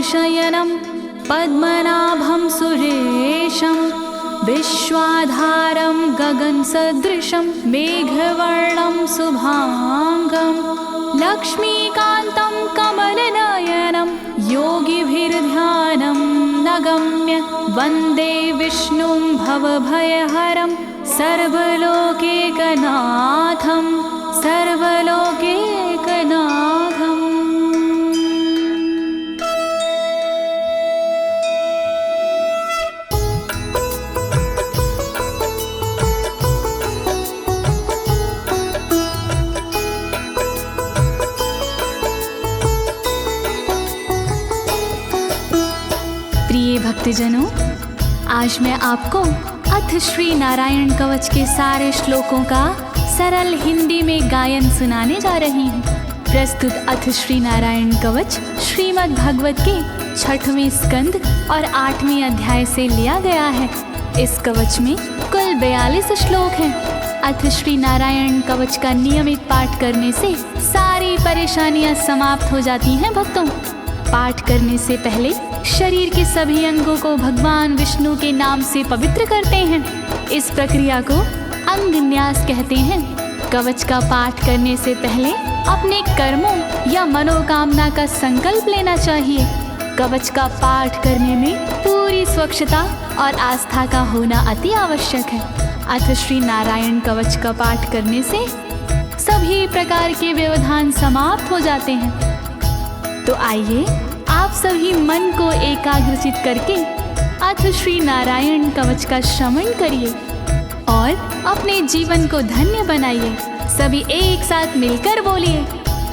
शयनं पद्मनाभं सुरेशं विश्वाधारं गगनसदृशं मेघवर्णं शुभांगं लक्ष्मीकान्तं कमलनयनं योगिभिर्ध्यानं नगम्य वन्दे विष्णुं भवभयहरं सर्वलोकैकनाथं सर्वलोकैकनाथम्। प्रिय भक्तजनों, आज मैं आपको अथ श्री नारायण कवच के सारे श्लोकों का सरल हिंदी में गायन सुनाने जा रही हूँ। प्रस्तुत अथ श्री नारायण कवच श्रीमद् भागवत के 6वें स्कंद और 8वें अध्याय से लिया गया है। इस कवच में कुल 42 श्लोक हैं। अथ श्री नारायण कवच का नियमित पाठ करने से सारी परेशानियां समाप्त हो जाती हैं। भक्तों, पाठ करने से पहले शरीर के सभी अंगों को भगवान विष्णु के नाम से पवित्र करते हैं। इस प्रक्रिया को अंग न्यास कहते हैं। कवच का पाठ करने से पहले अपने कर्मों या मनोकामना का संकल्प लेना चाहिए। कवच का पाठ करने में पूरी स्वच्छता और आस्था का होना अति आवश्यक है। अथ श्री नारायण कवच का पाठ करने से सभी प्रकार के व्यवधान समाप्त हो जाते हैं। तो आइए आप सभी मन को एकाग्रचित करके अथ श्री नारायण कवच का श्रवण करिए और अपने जीवन को धन्य बनाइए। सभी एक साथ मिलकर बोलिए,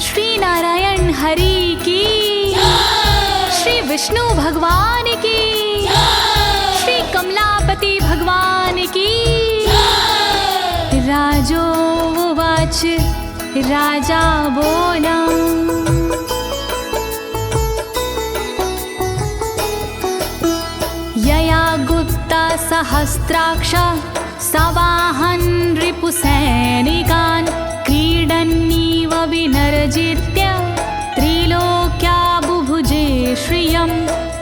श्री नारायण हरि की, श्री विष्णु भगवान की, श्री कमलापति भगवान की। राजोवाच, राजा बोला, यया गुप्ता सहस्राक्ष सवाहन रिपुसैनिकान् क्रीडन्नीव विनर्जित्य त्रिलोक्या बुभुजे श्रियं,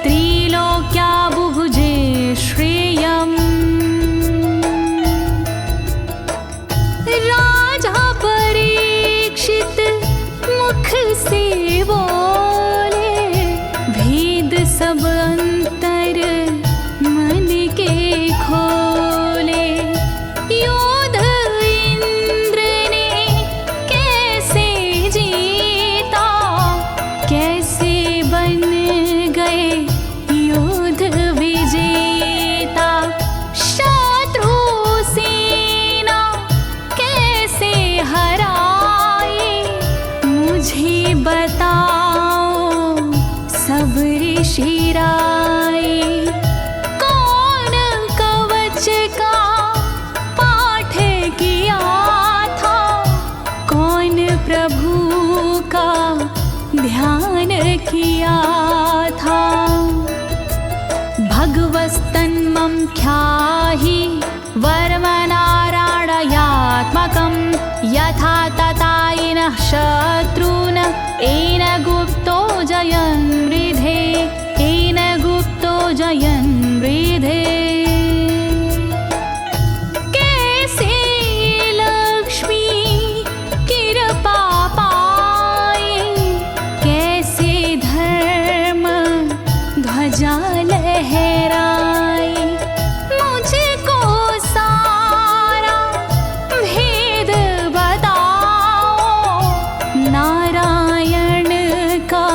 त्रिलोक्या बुभुजे श्रियम्। राजा परीक्षित मुख से बोले, भेद सब अंतर मन के खोले। योद्ध इंद्र ने कैसे जीता, कैसे बन गए योद्ध विजेता। शत्रु सेना कैसे हराए, मुझे बताओ सब ऋषि राय। कौन कवच का पाठ किया था, कौन प्रभु का ध्यान किया था। भगवस्तन्मं ख्याहि वर्मनारायणात्मकं यथा तथा येन शत्रून् येन गुप्तो जयन् मृधे, येन गुप्तो जयन् मृधे। कैसे लक्ष्मी कृपा पाए, कैसे धर्म ध्वजा लहराए। मुझको सारा भेद बताओ, नारायण का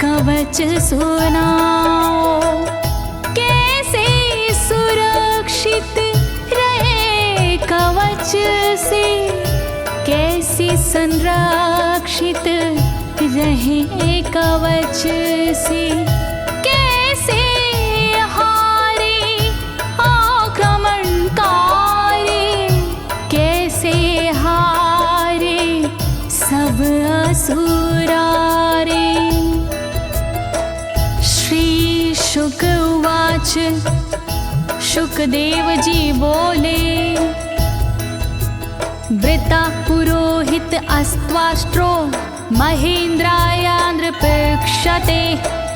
कवच सुनाओ। कैसे सुरक्षित रहे कवच से, कैसे संरक्षित रहे कवच से। कैसे हारे आक्रमणकारी, कैसे हारे सब असुरारे। श्री शुक उवाच, शुकदेव जी बोले, वृता पुरोहित अस्त्वाष्ट्रो महेन्द्राय नृपक्षते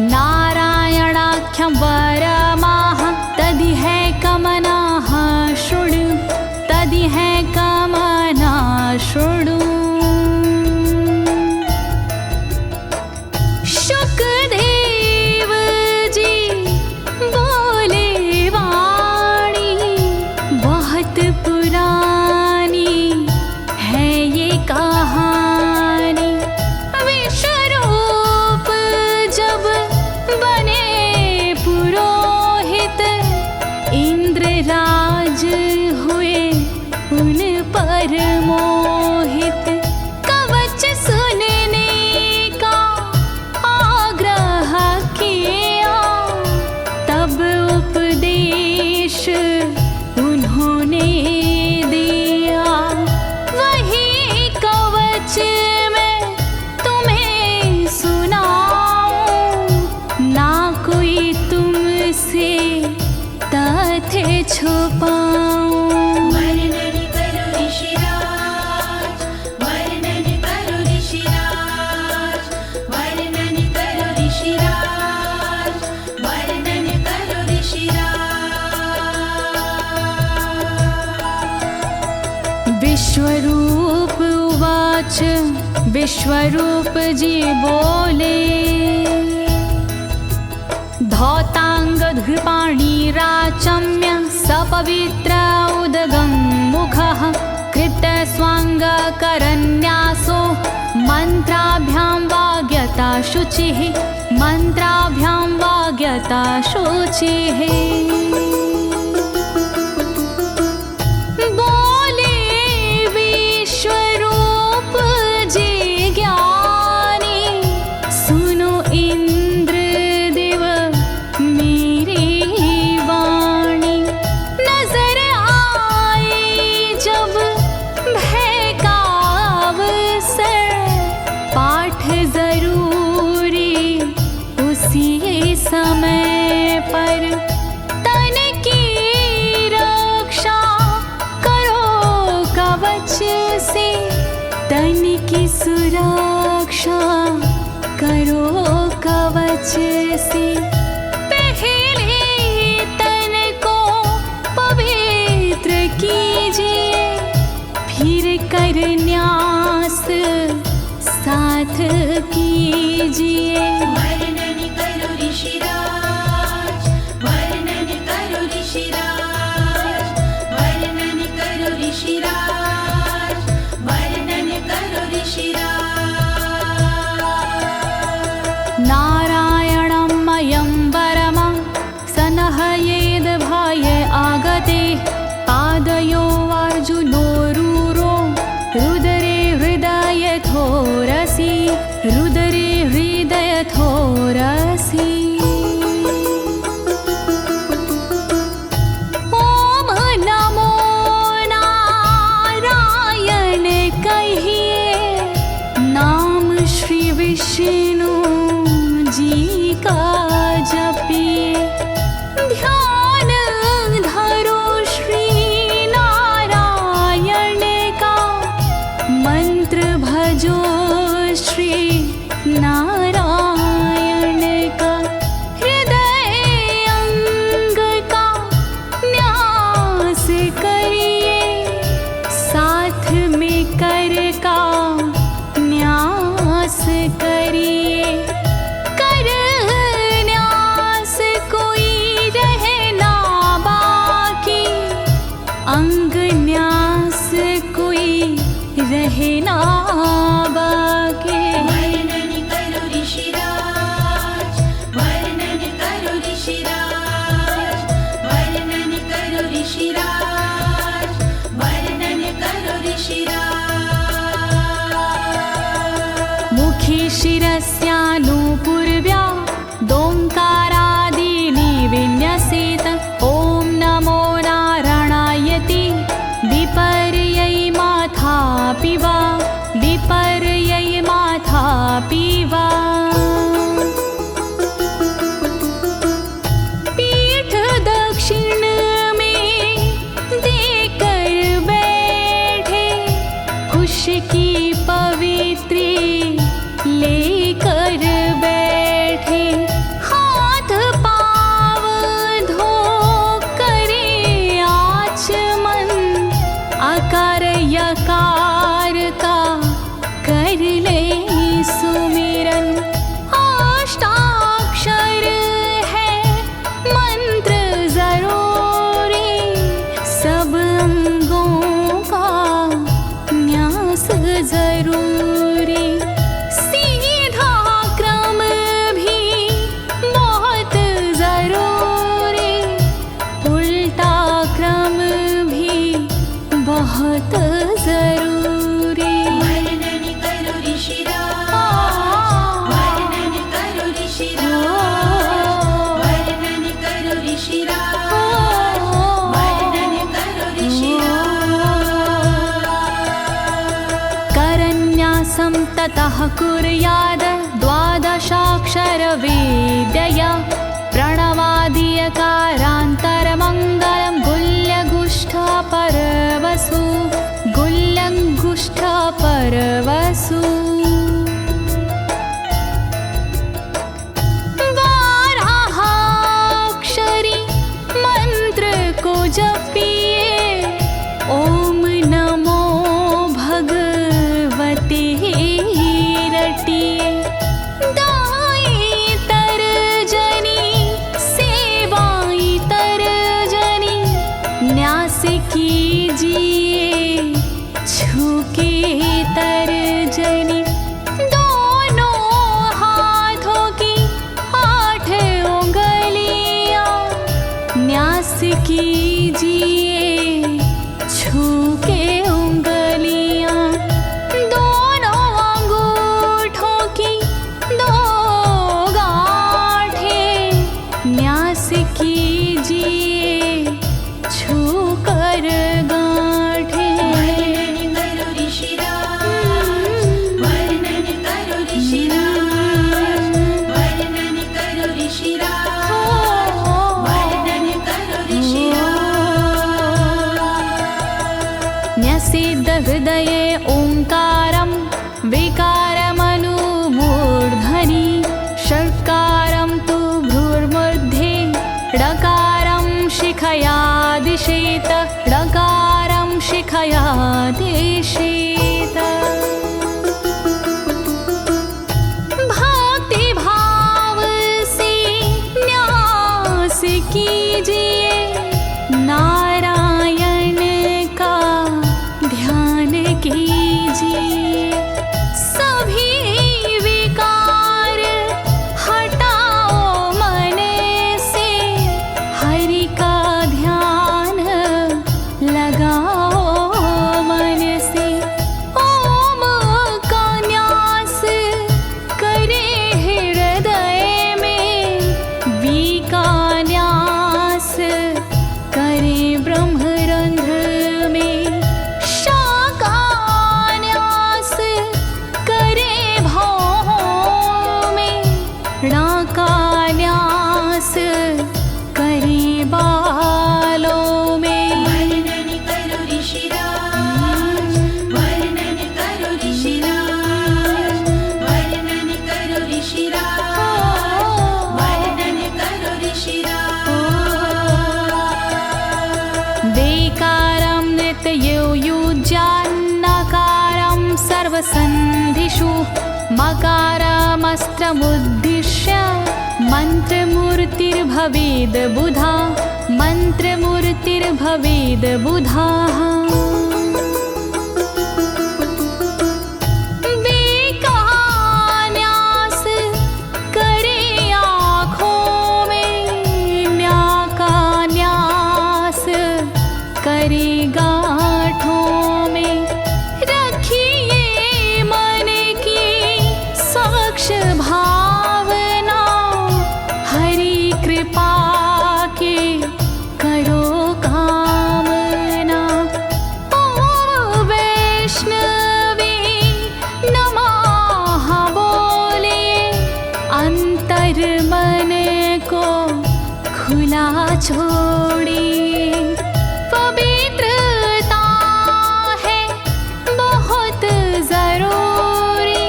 नारायणाख्यं वरमाह तदिह कमनाः शृणु तदिह कमना शृणु। शुकदेव जी बोले वाणी बहुत पुरानी है ये कहानी। विश्वरूप जब बने पुरोहित इंद्रराज हुए उन पर मोहित। कवच सुनने का आग्रह किया तब उपदेश उन्होंने दिया। वही कवच मैं तुम्हें सुनाऊं ना कोई तुमसे तथ्य छुपाऊं। वर्णन करो ऋषिराज, वर्णन करो ऋषिराज, वर्णन करो ऋषिराज, वर्णन करो ऋषिराज। विश्वरूप उवाच विश्वरूप जी बोले। धौताङ्गधृपाणिराचम्य सपवित्र उदगं मुखः कृतस्वाङ्गकरन्यासो मन्त्राभ्यां वाग्यता शुचिः मन्त्राभ्यां वाग्यता शुचिः। बोले विश्वरूप जी ज्ञानी सुनो इंद्रदेव मेरी वाणी। नजर आई जब भय का अवसर पाठ जरूरी उसी समय पर। तन की रक्षा करो कवच से तन की सुरक्षा करो कवच से। पहले तन को पवित्र कीजिए फिर कर न्यास साथ कीजिए। वर्णन करो ऋषिराज, वर्णन करो ऋषिराज, वर्णन करो ऋषिराज, वर्णन करो ऋषिराज। नारायणं मयं वरमं सनहयेद भाये आगते। पादयो अर्जुनोरूरो रुदरे हृदयथोरसि रुदरे हृदयथोरसि। ओम नमो नारायण कहिए नाम श्री विष्णु जी का जपिए। ध्यान धरो श्री नारायण का मंत्र भजो श्री नारायण का। हृदय अंग का न्यास करिए साथ में कर का न्यास करिए। कर न्यास कोई रहना बाकी अंग न्यास कोई रहना बाकी। वर्णन करो ऋषिराज, वर्णन करो ऋषिराज, वर्णन करो ऋषिराज, वर्णन करो ऋषिराज। मुखी शिरस्यानुपूर्व्या दोङ्कारादीनि विन्यसेत। ॐ नमो नारायणेति विपर्यै माथापि वा विपर्यै माथापि वा। पीठ दक्षिण में देकर बैठे खुश की पवित्री लेकर बैठे। ततः कुर्याद द्वादशाक्षरविद्यया प्रणवादियकारान्तरमङ्गलं गुल्यगुष्ठपरवसु गुल्यगुष्ठपरवसु बारहाक्षरी मंत्र को जपिए ओम नमो भगवते रटिए दाई तरजनी सेवाई तरजनी न्यास कीजिए छूके तरजनी दोनों हाथों की 8 उंगलियां न्यास कीजिए छूके उंगलियां दोनों अंगूठों की 2 गांठें न्यास कीजिए छूकर गांठें। वर्णन करो ऋषिराज, वर्णन करो ऋषिराज, वर्णन करो ऋषिराज, वर्णन करो ऋषिराज। न्यसेद हृदये ओंकारं विकारमनुमूर्धनि षट्कारं तु भ्रूर्मध्ये ड़कारं शिखया दिशेत ड़कारं शिखया दिशेत। भक्ति भाव से न्यास कीजिए नारायण का ध्यान कीजिए सभी विकार हटाओ मन से हरि का ध्यान लगाओ मन से ओम का न्यास करे हृदय में वी का न्यास करे ब्रह्मरंध्र में शा का न्यास करे भौहों में णा का न्यास करे बालों में। वर्णन करो ऋषिराज, वर्णन करो ऋषिराज, वर्णन करो ऋषिराज, वर्णन करो ऋषिराज। देकारं नित्ययुज्यान्नकारं सर्वसन्धिषु मकारमस्त्रमुद्दिश्य मन्त्रमूर्तिर्भवेद् बुधा मन्त्रमूर्तिर्भवेद् बुधाः। न्यास करे आँखों में न्या का न्यास करे गांठों में रखिए मन की साक्ष भावना हरि कृपा के करो कामना। ओम वैष्णवे नमः बोले अंतर मन को खुला छोड़िए पवित्रता है बहुत जरूरी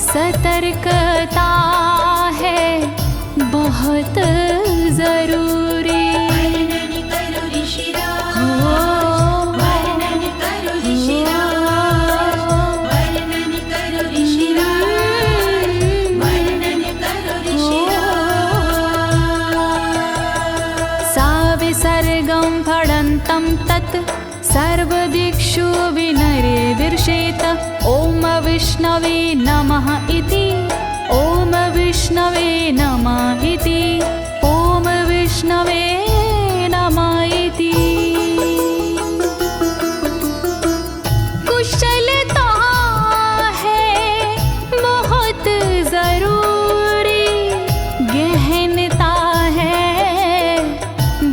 सतर्कता है बहुत जरूरी। वर्णन करो ऋषिराज, वर्णन करो ऋषिराज, वर्णन करो ऋषिराज, वर्णन करो ऋषिराज। सा विसर्गं फडन्तं तत् सर्वदिक्षु विनिर्दिशेत ओम विष्णवे नमः इति ओम विष्णवे नमः इति ओम विष्णवे नमः इति। कुशलता है बहुत जरूरी गहनता है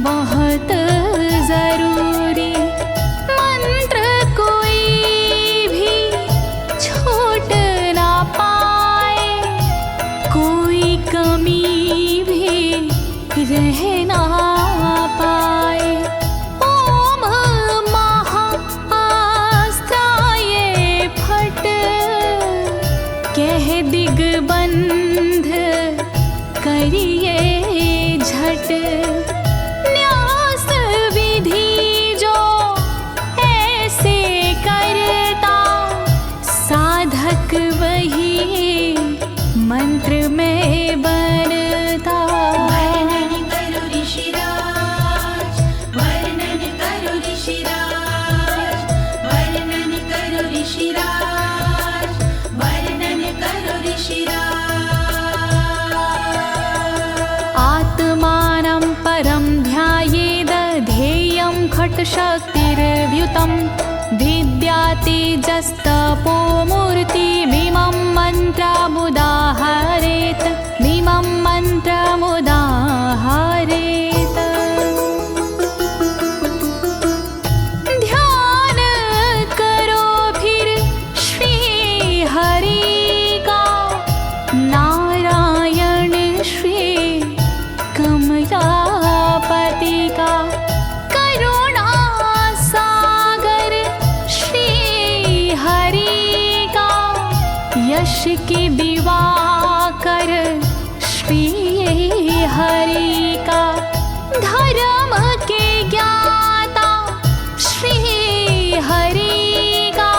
बहुत जरूरी मंत्र कोई भी छोट ना कह ना पाए। ओम महाअस्त्राय फट, कह दिग्बंध करिए झट। न्यास विधि जो ऐसे करता, साधक वही मंत्र में बनता। वर्णन करो ऋषिराज, वर्णन करो ऋषिराज, वर्णन करो ऋषिराज, वर्णन करो ऋषिराज। आत्मानं परं ध्यायेद ध्येयं खट्शक्तिर्व्युतं। विद्या तेजस्तपो मूर्तिमिमं मन्त्रमुदाहरेत्, मिमं मन्त्रमुदाहरेत्। ध्यान करो फिर श्री हरि का, नारायण श्री कमलापति का। करुणा सागर श्री हरि का, यश के दिवाकर श्री हरि का। धर्म के ज्ञाता श्री हरि का,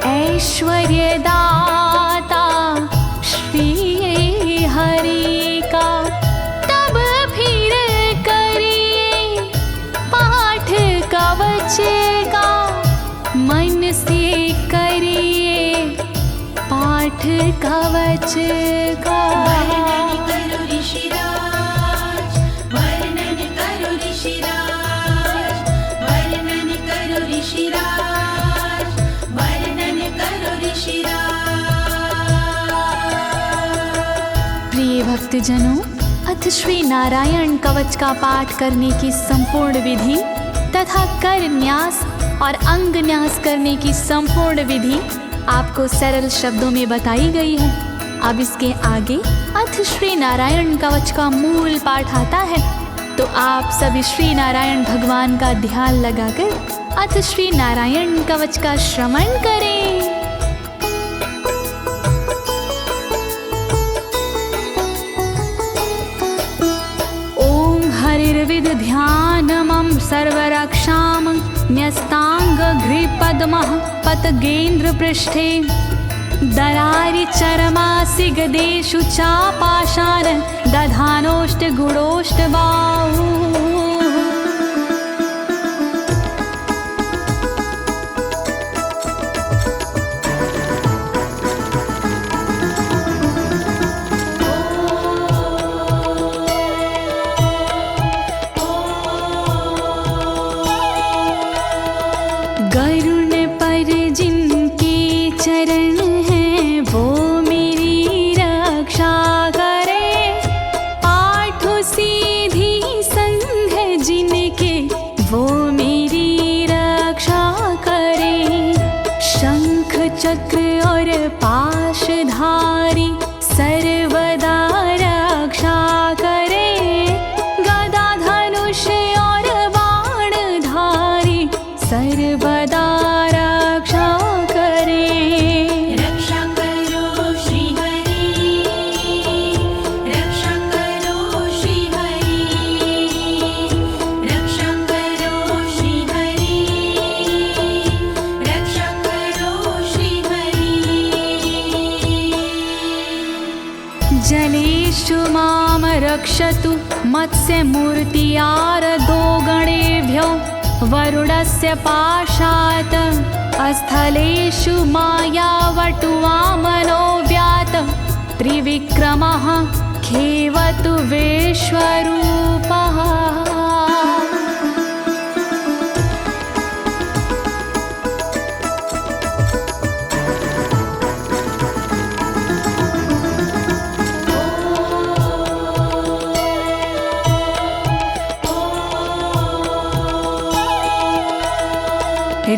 ऐश्वर्य दाता श्री हरि का। तब फिर करिए पाठ कवच का, मन से करिए पाठ कवच का। वर्णन करो ऋषिराज, वर्णन करो ऋषिराज, वर्णन करो ऋषिराज, वर्णन करो ऋषिराज। प्रिय भक्तजनों, अथ श्री नारायण कवच का पाठ करने की संपूर्ण विधि तथा कर न्यास और अंग न्यास करने की संपूर्ण विधि आपको सरल शब्दों में बताई गई है। अब इसके आगे अथ श्री नारायण कवच का मूल पाठ आता है, तो आप सभी श्री नारायण भगवान का ध्यान लगाकर अथ श्री नारायण कवच का श्रवण करें। ओम हरिर्विद ध्यानमं सर्वरक्षां न्यस्ताङ्घ्रिपद्मः पतगेन्द्र पृष्ठे। दरारि चरमासि गदेषु चापाशान दधानोष्टगुणोष्टबाहु। गरुण पर जिनके चरण हैं, वो मेरी रक्षा करे। आठ सीधी संग जिनके, वो मेरी रक्षा करे। शंख चक्र और पाशधारी सर्वदा रक्षा करे। गदा धनुष और बाणधारी सर्वदा रक्षा करे। रक्षा करो श्री हरि, रक्षा करो श्री हरि, रक्षा करो श्री हरि, रक्षा करो श्री हरि। जलेषु मां रक्षतु मत्स्यमूर्तियारदो गणेभ्यो। वरुणस्य पाशात् स्थलेषु मायावटुवामनो व्यात। त्रिविक्रमः खेवतु विश्वरूपः।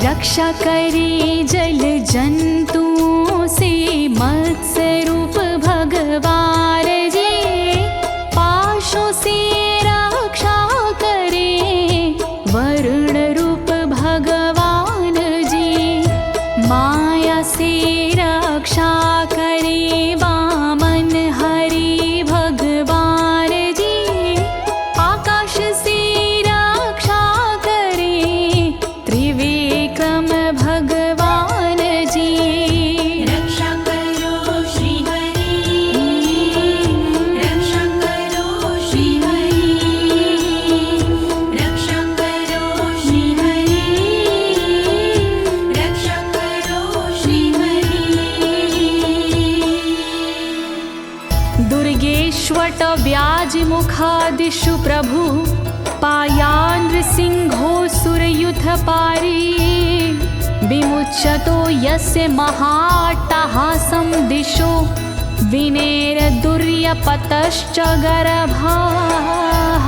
रक्षा करे जल जंतुओं से मत्स्य रूप भगवान जी। पाशों से दिशु प्रभु पायानृसिंहोऽसुरयुथपारी विमुच्यतो यस्य महाट्टहासं दिशो विनेरदुर्यपतश्च गर्भाः।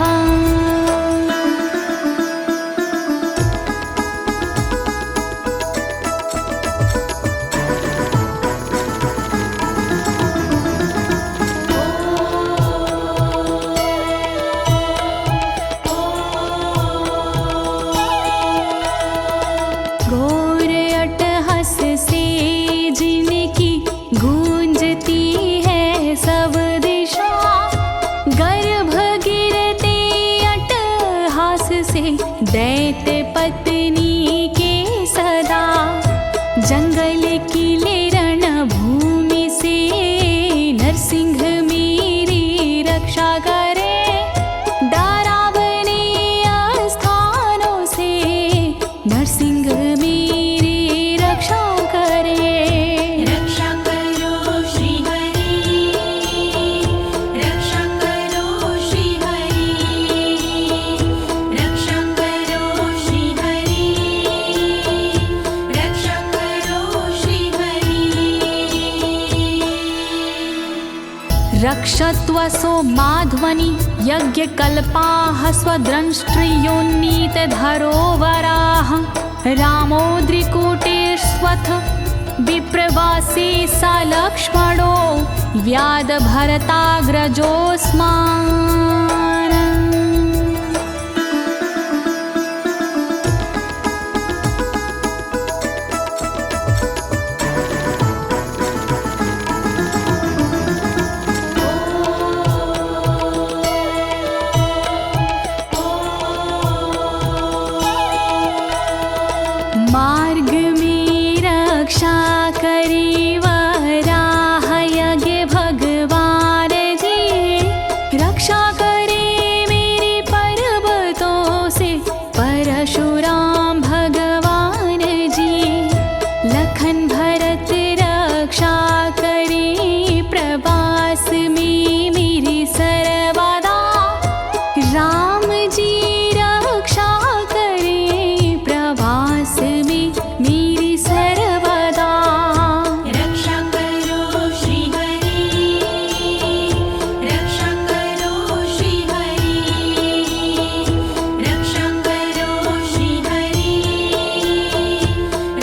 दैत्य पत्नी के सदा जंगल किले रणभूमि से नरसिंह मेरी रक्षा करे। डरावने स्थानों से नरसिंह मेरी रक्षा करे। रक्षा करो श्री हरि, रक्षा करो श्री हरि, रक्षा करो श्री हरि, रक्षा करो श्री हरि। रक्षत्वसो माध्वनि यज्ञकल्पाः स्वद्रंष्ट्रियोन्नीतधरोवराः रामोद्रिकूटेष्वथ विप्रवासी स लक्ष्मणो व्याधभरताग्रजोऽस्मान्। मार्ग में रक्षा करी वराह यज्ञ भगवान जी, रक्षा करे मेरे पर्वतों से परशुराम भगवान जी। लखन भरत रक्षा करे प्रवास में मेरी सर्वदा, राम जी रक्षा करे प्रवास में मेरी सर्वदा। रक्षा करो श्री हरि, रक्षा करो श्री हरि, रक्षा करो श्री हरि,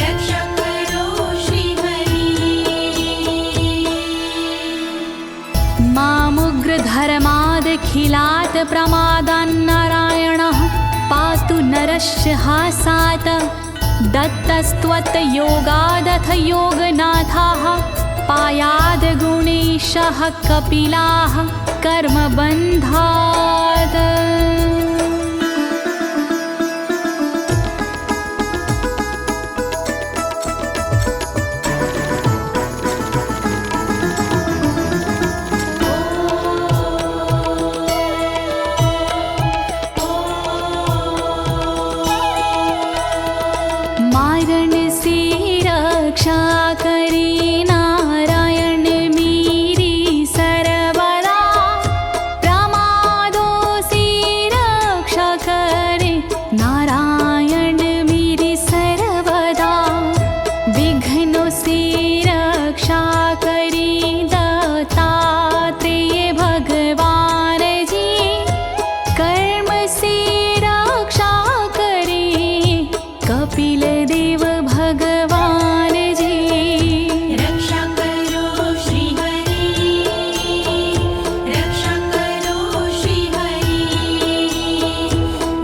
रक्षा करो श्री हरि। मामुग्रधर्मादखिलात् प्रमादान्नारायणः पातु नरस्य हासात्। दत्तस्त्वत्योगादथ योगनाथाः पायाद् गुणेशः कपिलाः कर्मबन्धात्। मारण से रक्षा करे नारायण मेरी सर्वदा, प्रमादों से रक्षा करे नारायण मेरी सर्वदा। विघ्नों से रक्षा करे दत्तात्रेय भगवान जी, कर्म से रक्षा करे कपिल देव भगवान जी। रक्षा करो श्री हरि, रक्षा करो श्री हरि,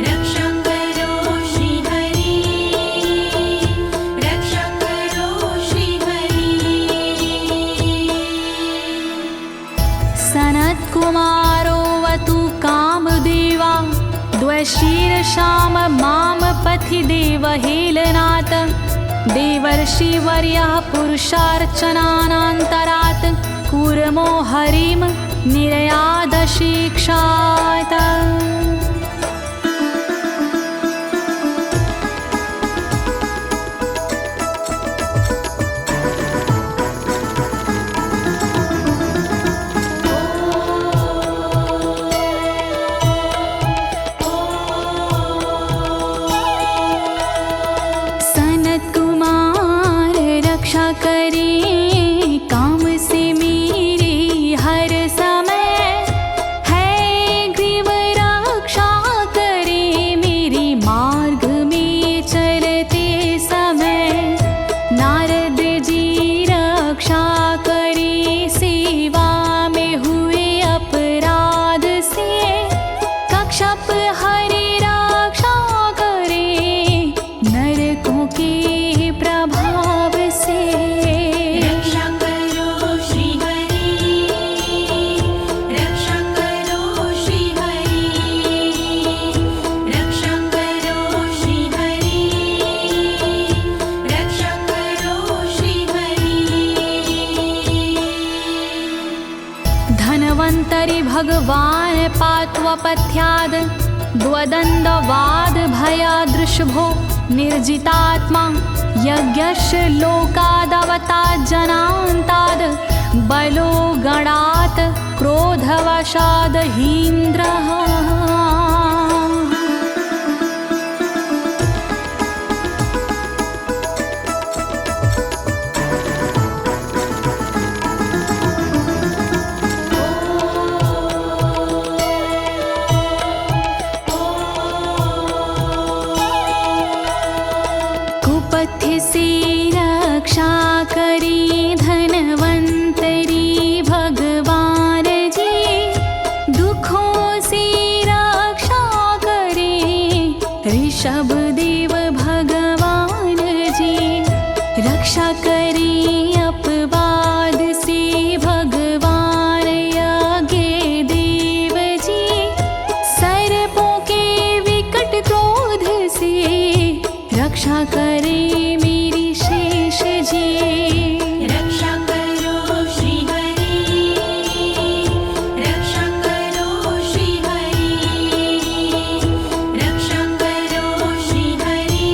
रक्षा करो श्री हरि, रक्षा करो श्री हरि। सनत्कुमारोऽवतु कामदेवा द्वशीर्षाम माम पथि देवहेलनात्। देवर्षिवर्यः पुरुषार्चनानन्तरात् कूर्मो हरिं निर्यादशिक्षात्। भगवान् पात्वपथ्याद् द्वदण्डवाद भयादृशभो निर्जितात्मा यज्ञस्य लोकादवतात् जनान्ताद् बलो गणात् क्रोधवशाद् हीन्द्रः। कुपथ्य से रक्षा करी धनवंतरी भगवान जी, दुखों से रक्षा करे ऋषभ देव भगवान जी। रक्षा करी अपवाद से भगवान यज्ञ देव जी, सर्पों के विकट क्रोध से रक्षा करे मेरी शेष जी। रक्षा करो श्री हरि, रक्षा करो श्री हरि, रक्षा करो श्री हरि,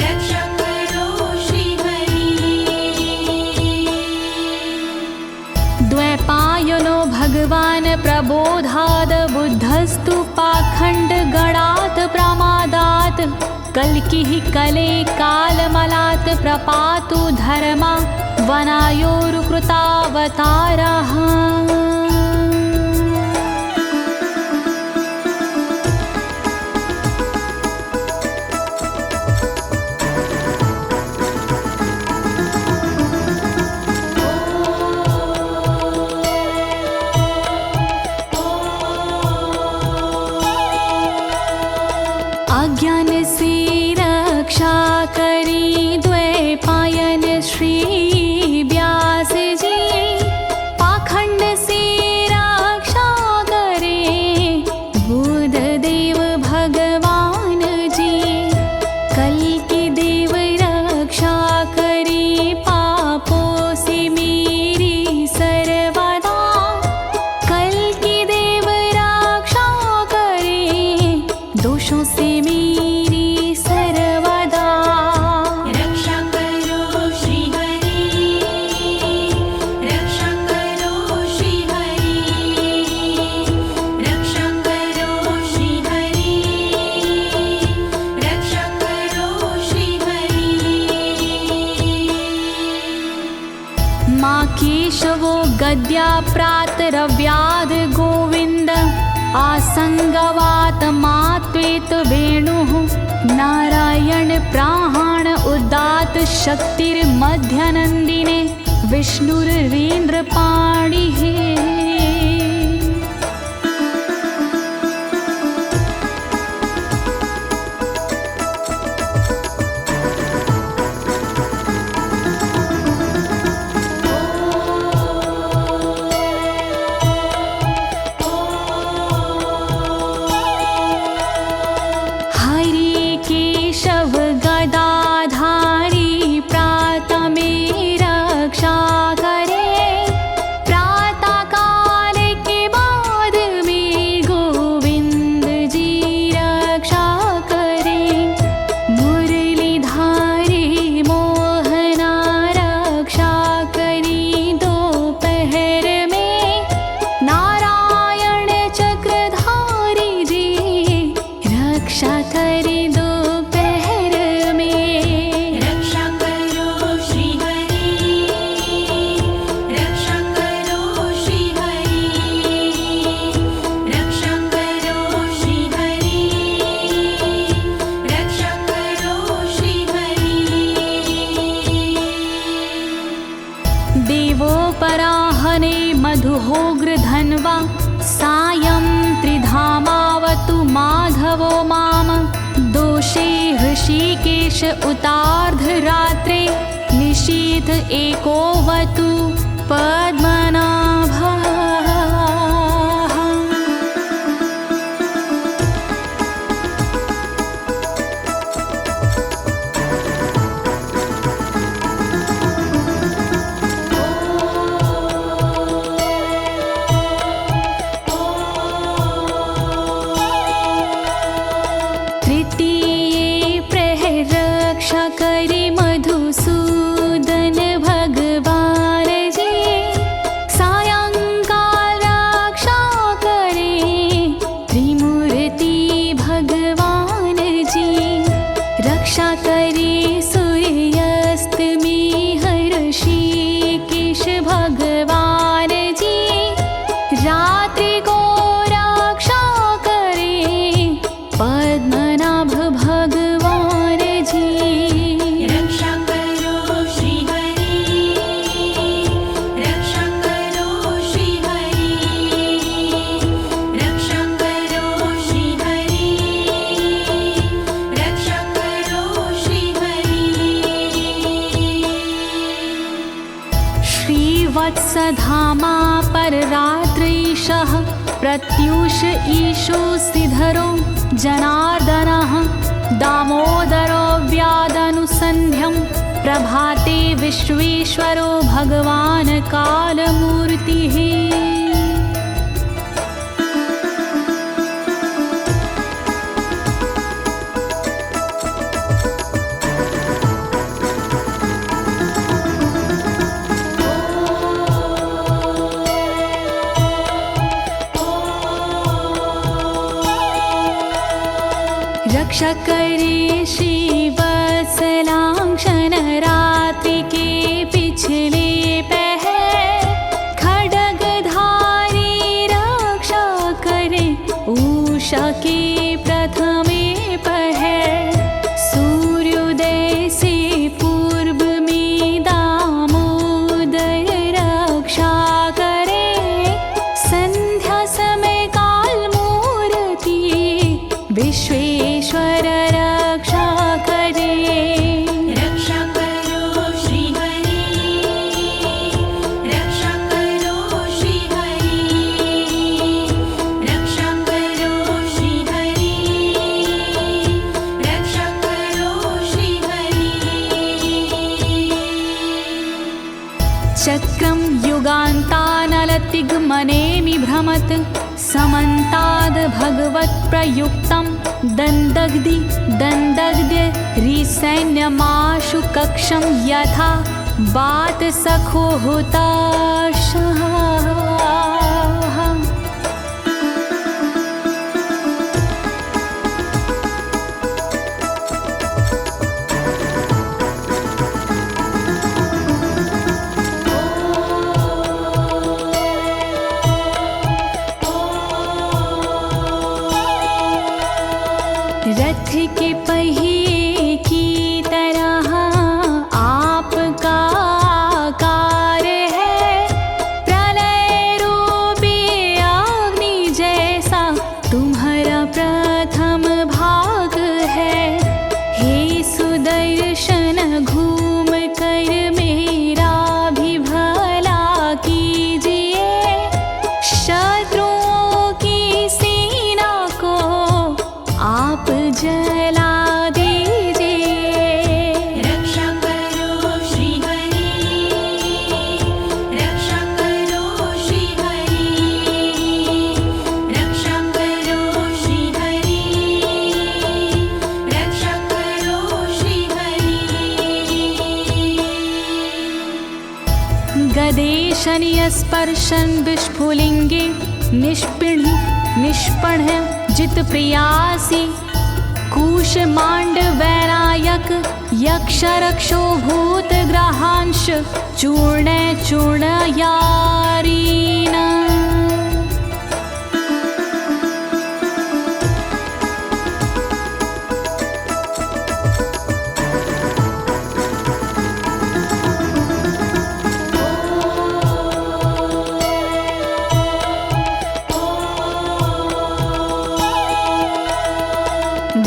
रक्षा करो श्री हरि। द्वैपायनो भगवान् प्रबोधाद् बुद्धस्तु पाखण्ड गणात् प्रमादात् कल्किः कले कालमलात् प्रपातु धर्मा वनायोरुकृतावतारः। अज्ञान से रक्षा करी द्वैपायन श्री व्यास जी, पाखंड से रक्षा करे बुध देव भगवान जी। कल्कि देव रक्षा करी पापों से मेरी सर्वदा, कल्कि देव रक्षा करे दोषों से मेरी सर्वदा। रक्षा करो श्री हरि, रक्षा करो श्री हरि, रक्षा करो श्री हरि, रक्षा करो श्री हरि। माँ केशवो गद्या प्रातरव्याद गोविन्द, आसंगवात मात्वेत वेणुः नारायण प्राण उदात शक्तिर्मध्यनन्दिने विष्णुरेन्द्रपाणिः। हरि केशव गदाधारी प्रातमे रक्षा करे, प्रातः काल के बाद में गोविंद जी रक्षा करे। मुरलीधारी मोहना रक्षा करी दोपहर में, नारायण चक्रधारी जी रक्षा करे दोपहर में। रक्षा करो श्री हरि, रक्षा करो श्री हरि, रक्षा करो श्री हरि, रक्षा करो श्री हरि। देवोपराहने मधुहोग्र धन्वा, सायं त्रिधामावतु माधवो माम। दोषे ऋषिकेश उतार्धरात्रे, निशीथ एकोवतु पद्मनाभः। धामा पर रात्रीशः प्रत्यूष ईशो सिधरो जनार्दनः दामोदरो व्यादनुसन्ध्यं प्रभाते विश्वेश्वरो भगवान् कालमूर्तिः। रक्षा करे श्रीवत्सलांक्षण रात्रि के पिछले पहर खड्गधारी रक्षा करे उषा के प्रथमे पहर सूर्योदय से पूर्व में दामोदर रक्षा करे संध्या समय काल मूर्ति विश्वेश्वर रक्षा करे। रक्षा करो श्री हरि, रक्षा करो श्री हरि, रक्षा करो श्री हरि, रक्षा करो श्री हरि। चक्रं युगान्तानलतिग्मनेमि भ्रमत् समन्ताद् भगवत्प्रयुक्तं दन्दग्ध्य रिसैन्यमाशु कक्षं यथा वातसखो हुताशः। रथ के पहिए की तरह आपका आकार है, प्रलय रूपी अग्नि जैसा तुम्हारा प्रथम भाग है। हे सुदर्शन घूम कर मेरा भी भला कीजिए, शत्रुओं की सेना को आप जला दीजिए। रक्षा करो श्री हरि, रक्षा करो श्री हरि, रक्षा करो श्री हरि, रक्षा करो श्री हरि। गदेशनीय स्पर्शन विस्फुलिंगे निष्पण जित प्रियासी कुश मांड वैरायक यक्ष रक्षो भूत ग्रहांश चूर्ण यारीना।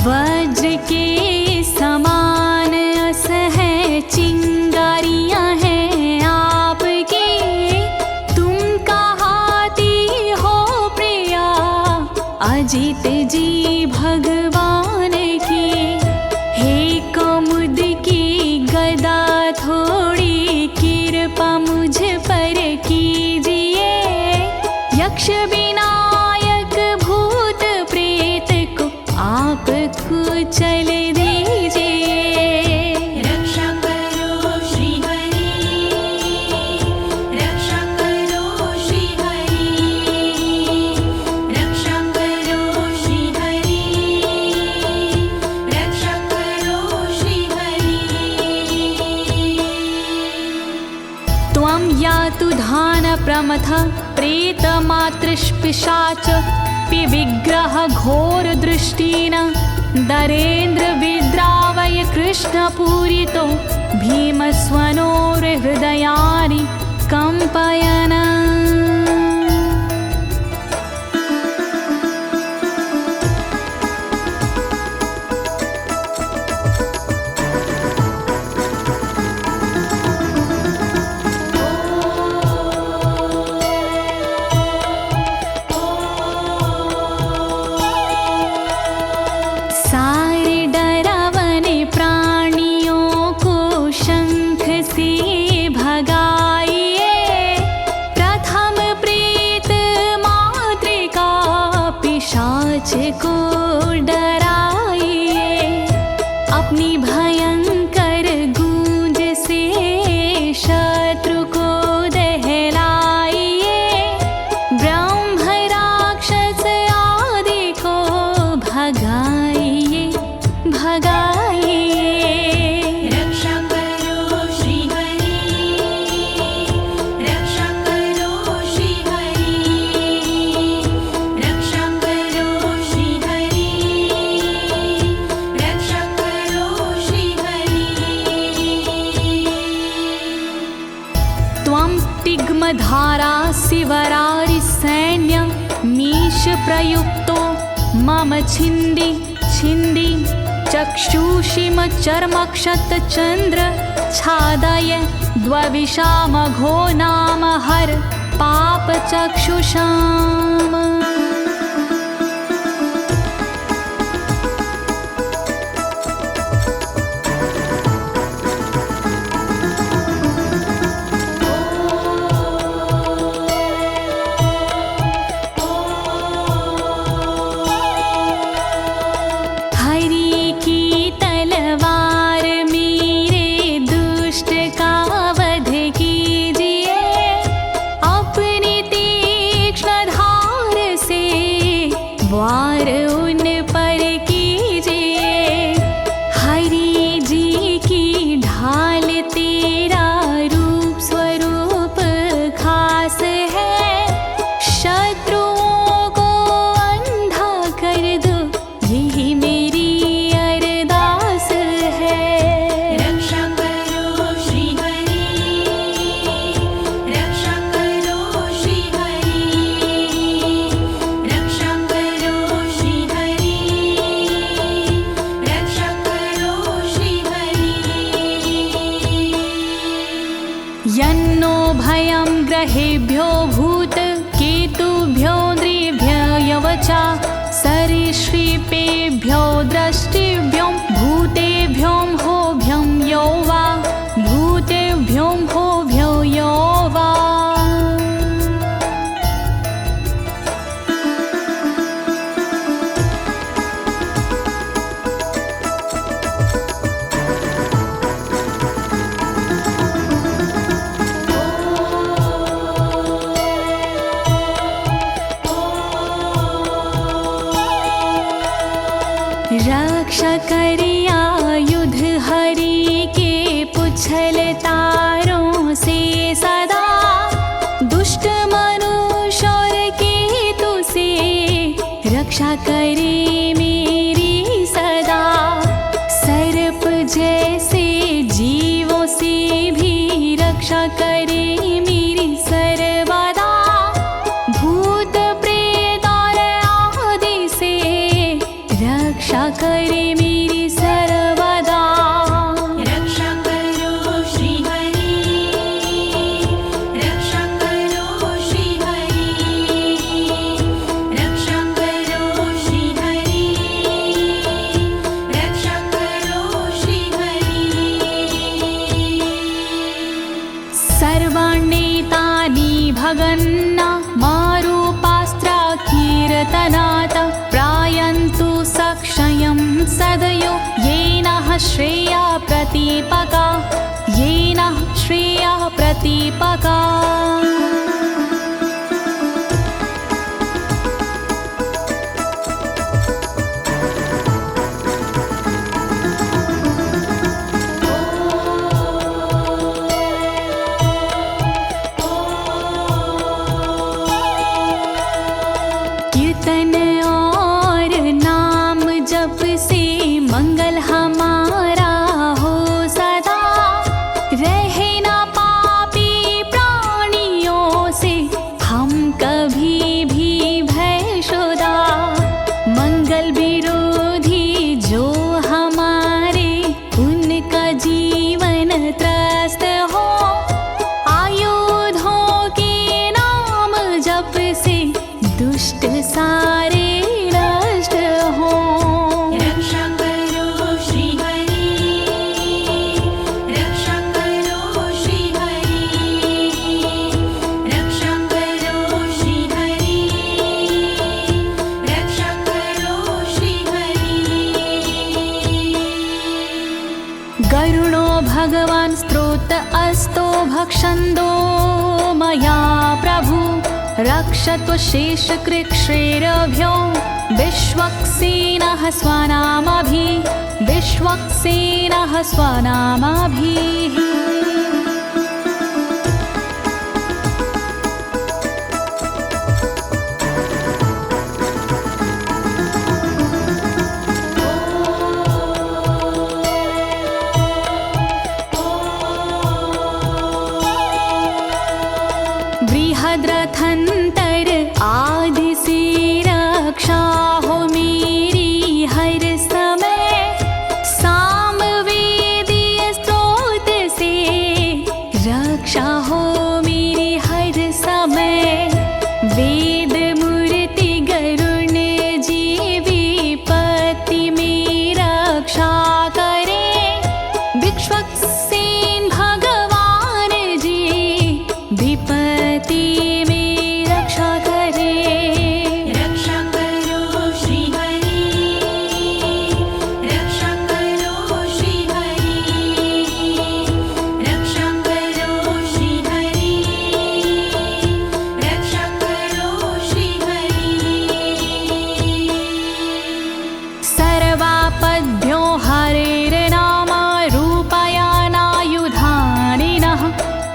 वज्र के समान असह चिंगारियां हैं आपकी, तुम कहाती हो प्रिया अजित जी भगवान की। हे कमुद की गदा थोड़ी कृपा मुझ पर कीजिए, यक्ष विनायक भूत प्रेत को आप कुचल दीजिए। रक्षा करो श्री हरि, रक्षा करो श्री हरि, रक्षा करो श्री हरि, रक्षा करो श्री हरि। त्वं यातु धान प्रमथ प्रेत मातृपिशाच विग्रह घोर दृष्टिन दरेन्द्र विद्रावय कृष्ण पूरितो भीमस्वनोर हृदयानि कंपयन। भगाइए भगाइए। रक्षा करो श्री हरि, रक्षा करो श्री हरि, रक्षा करो श्री हरि, रक्षा करो श्री हरि। त्वं तिग्मधारा शिवरारि सैन्य मीश प्रयुक्तो मम छिन्दी छिन्दी चक्षुषीम चर्मक्षतचन्द्र छादय द्वविषामघो नाम हर पापचक्षुषाम्। वार उन पर कीजिए, हरि जी की ढाल तेरा रूप स्वरूप खास है, शत्रुओं को अंधा कर दो यही मेरी अरदास है। रक्षा करो श्री हरि, रक्षा करो श्री हरि, रक्षा करो श्री हरि, रक्षा करो श्री हरि। यन्नो भयं ग्रहेभ्यो भूत केतुभ्यो नृभ्ययवचा सरीसृपेभ्यो दृष्टिभ्यो भूतेभ्यो होभ्यं यो वा भूतेभ्यो होभ्यो यो वा। रक्षा करिया युद्ध हरि के पुछल तारों से सदा, दुष्ट मनुष्य और केतु से रक्षा करे मेरी सदा। सर्प जैसे जीवों से भी रक्षा करे मेरी सर्वदा, भूत प्रेत और आदि से रक्षा करे मेरी सर्वदा। रक्षा करो श्री हरि, रक्षा करो श्री हरि, रक्षा करो श्री हरि, रक्षा करो श्री हरि। सर्वाण्येतानि भगन्ना मारूपास्त्रा कीर्तनात् प्रायन्तु सक्षयं सदयो येन श्रेया प्रतीपका, येन श्रेया प्रतीपका। कीर्तन और नाम जप से मंगल हमारा हो सदा, रहे ना पापी प्राणियों से हम कभी भी भयशुदा। मंगल विरोधी जो हमारे उनका जीवन त्रस्त हो, आयुधों के नाम जप से दुष्ट सारे नष्ट हो। रक्षा करो श्री हरि, रक्षा करो श्री हरि, रक्षा करो श्री हरि, रक्षा करो श्री हरि। गरुणो भगवान् स्तोत्र अस्तो भक्षन्दो मया प्रभु, रक्षत्व शेषकृच्छ्रेरभ्यो विश्वक्सेनः स्वनामभिः बृहद्रथंतर आदि से रक्षा हो मेरी हर समय, सामवेदीय स्रोत से रक्षा हो मेरी हर समय। वेद मूर्ति गरुण जी विपत्ति में रक्षा करे, विश्वक्सेन भगवान जी विपत्ति में रक्षा करे। रक्षा करो श्री हरि, रक्षा करो श्री हरि, रक्षा करो श्री हरि, रक्षा करो श्री हरि। सर्वापद्भ्यो हरेर्नाम रूपयानायुधानिनः,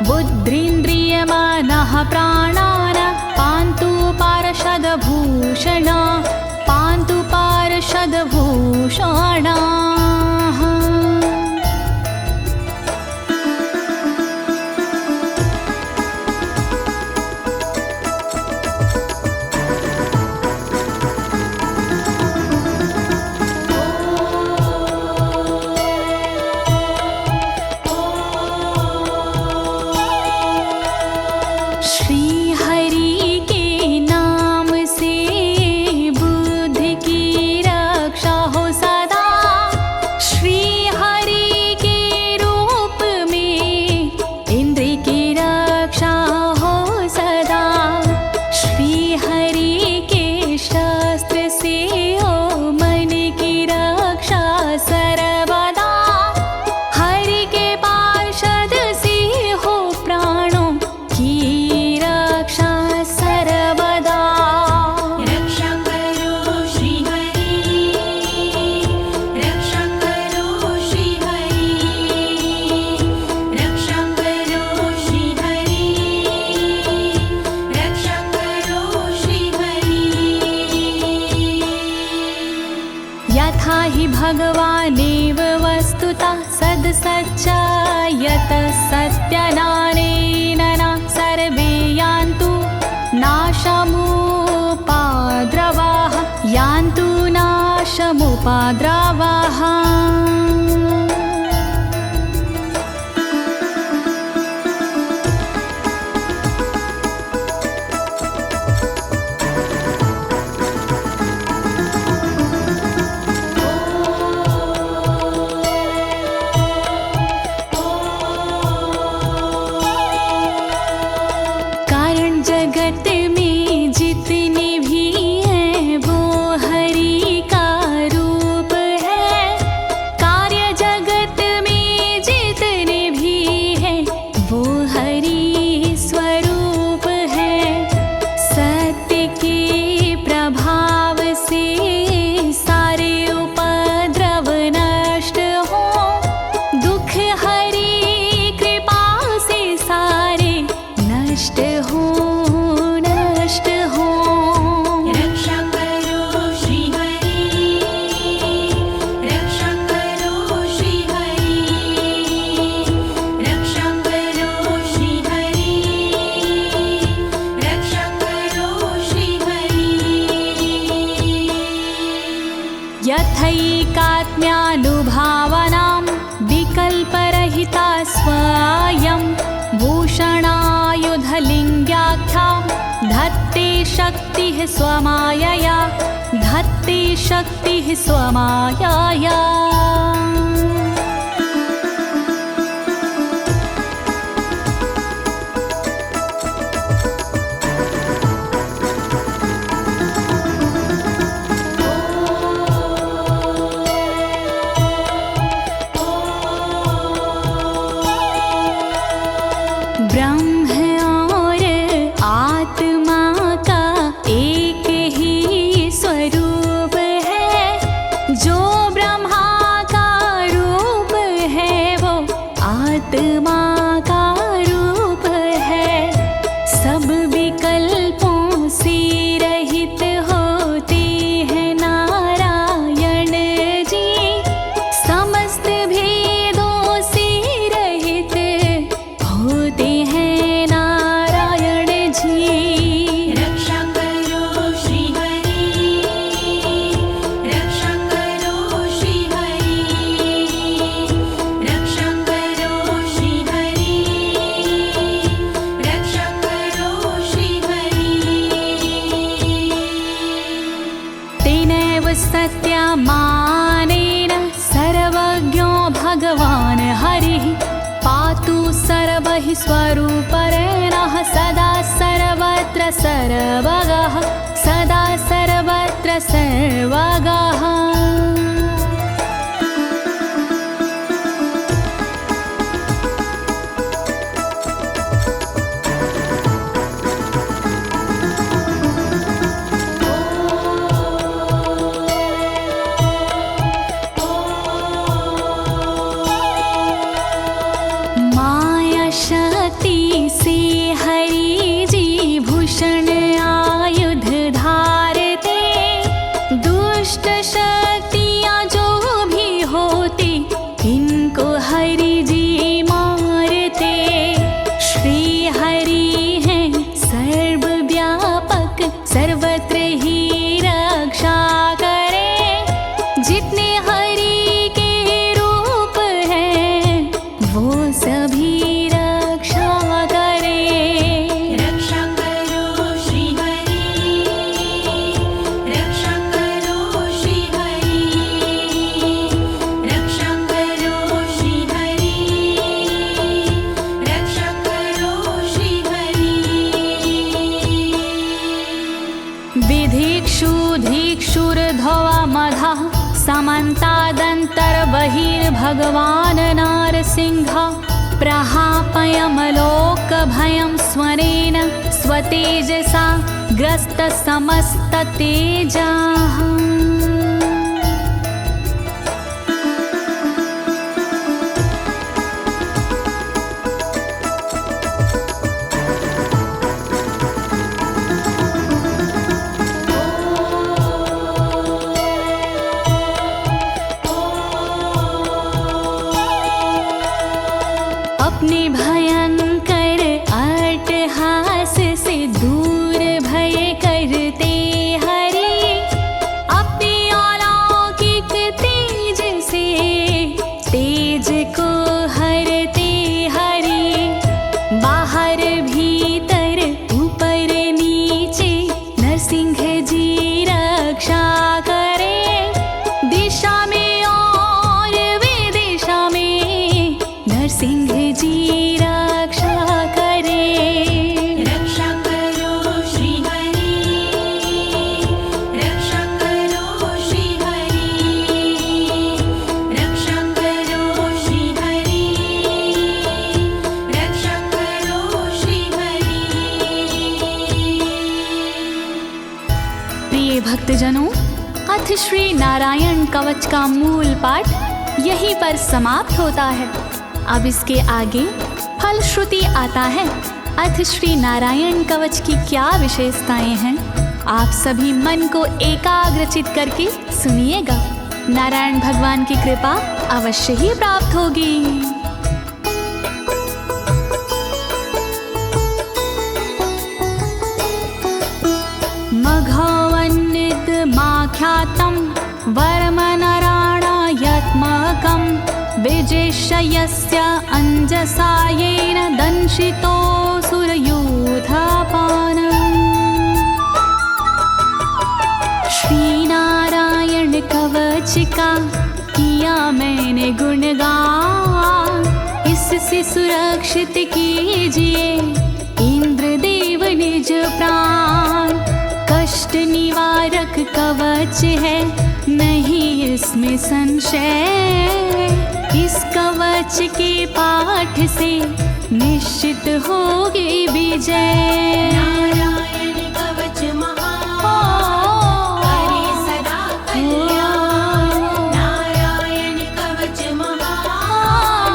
बुद्धिन्द्रियमनः प्राणान् पान्तु पार्षदभूषण, पान्तु पार्षदभूषणाः। श्री हरि के नाम से बुद्धि की रक्षा हो सदा, श्री हरि के रूप में इंद्रिय की रक्षा हो सदा, श्री हरि के शस्त्र से हो मन की रक्षा सर्वदा, हरि के पार्षद से हो प्राणों की रक्षा सर्वदा। रक्षा करो श्री हरि, रक्षा करो श्री हरि, रक्षा करो श्री हरि, रक्षा करो श्री हरि। यथा हि भगवानेव वस्तुतः सद्सच्चायतः सत्यनानेन न सर्वे यान्तु नाशमुपाद्रवाः, यान्तु नाशमुपाद्रवाः। कारण जगत में जितने भी हैं वो हरि का रूप है, कार्य जगत में जितने भी हैं वो हरि स्वरूप है। सत्य के प्रभाव से सारे उपद्रव नष्ट हो, दुख हरि कृपा से सारे नष्ट हो, नष्ट हो। रक्षा करो श्री हरि, रक्षा करो श्री हरि, रक्षा करो श्री हरि, रक्षा करो श्री हरि। यथैकात्म्यानुभावनां विकल्परहिता स्वयं भूषणायुधलिङ्ग्याख्या, धत्ते शक्तिः स्वमायया, धत्ते शक्तिः स्वमायया। ब्रह्म और आत्मा का एक ही स्वरूप हि स्वरूपरेणः सदा सर्वत्र सर्वगः सदा सर्वत्र सर्वगः। समन्तादन्तर्बहिर्भगवान् नारसिंहः प्रहापयमलोकभयं स्वरेण स्वतेजसा ग्रस्तसमस्ततेजाः। अपने भयंकर अट्टहास से दूर भय करते हरि अपने अलौकिक तेज से तेज को हरते हरि बाहर भीतर ऊपर नीचे नरसिंह जी रक्षा करे दिशा में और विदिशा में नरसिंह जी रक्षा करे। रक्षा करो श्री हरि रक्षा करो श्री हरि रक्षा करो श्री हरि रक्षा करो श्री हरि। प्रिय भक्तजनों, अथ श्री नारायण कवच का मूल पाठ यहीं पर समाप्त होता है। अब इसके आगे फलश्रुति आता है। अथ श्री नारायण कवच की क्या विशेषताएं हैं, आप सभी मन को एकाग्रचित करके सुनिएगा। नारायण भगवान की कृपा अवश्य ही प्राप्त होगी। मघवन्नित माख्यातं वर्मनराणायत्मकं विजेशयस्य अंजसायेन दंशितोऽसुरयूथपानम्। श्री नारायण कवच का किया मैंने गुणगान, इससे सुरक्षित कीजिए इंद्रदेव निज प्राण। कष्ट निवारक कवच है नहीं इसमें संशय, इस कवच के पाठ से निश्चित होगी विजय। नारायण कवच महान करे सदा कल्याण नारायण कवच महान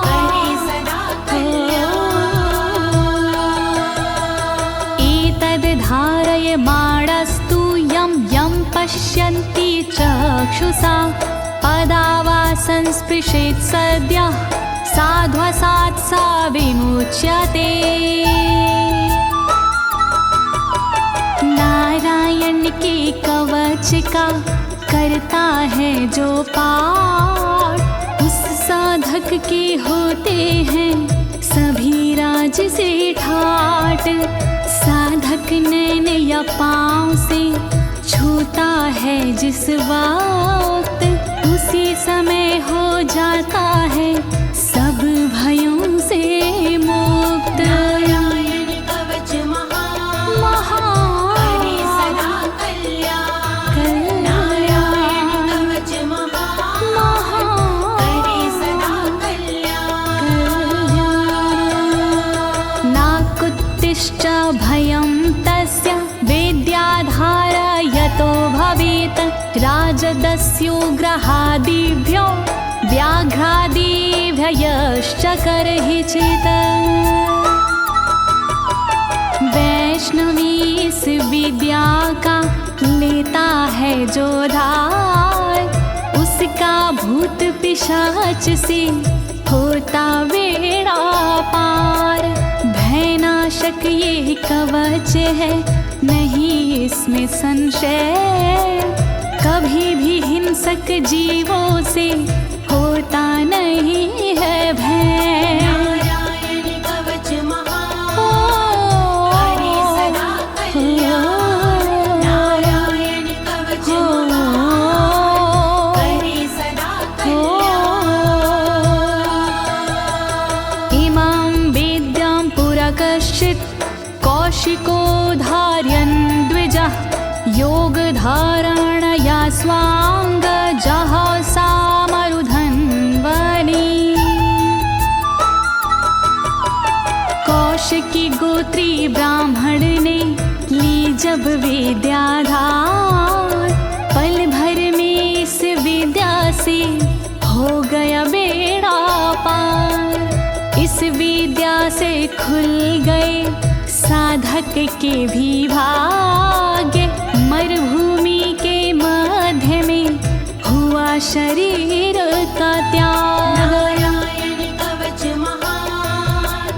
करे सदा कल्याण। एतद् धारय माणस्तु यं यं पश्यन्ति चक्षुषा पदावा संस्पृशेत् सद्यः साध्वसात् सा विमुच्यते। नारायण के कवच का करता है जो पाठ, उस साधक के होते हैं सभी राज से ठाट। साधक नैन या पाँव से छूता है जिस वक्त, उसी समय हो जाता है सब भयों से मुक्त। मत्स्योग्रहादिभ्यो व्याघ्रादिभ्यश्च करहिचित्। वैष्णवी इस विद्या का लेता है जो धार, उसका भूत पिशाच से होता बेड़ा पार। भयनाशक ये कवच है, नहीं इसमें संशय, कभी भी हिंसक जीवों से होता नहीं है भय। नारायण कवच महान, करे सदा कल्याण। नारायण कवच महान, करे सदा कल्याण। इमां विद्यां पुरा कश्चित् कौशिको धारयन् द्विजः, योगधारणया स्वांग जहसा मरुधन्वने। कौशिकी गोत्री ब्राह्मण ने ली जब विद्याधार, पल भर में इस विद्या से हो गया बेड़ा पार। इस विद्या से खुल गए साधक के भी भाग्य, मरुभूमि के मध्य में हुआ शरीर का त्याग। नारायण कवच महान,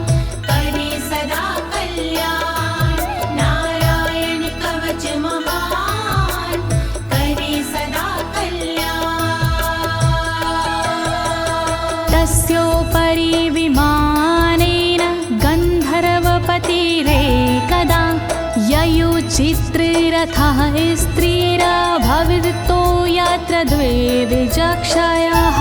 करे सदा कल्याण। नारायण कवच महान, करे सदा कल्याण। तस्योपरि विमानेन गन्धर्वपतिरेकदा, ययुचित्ररथः स्त्रीरभवितो यत्र द्वे विचक्षयः।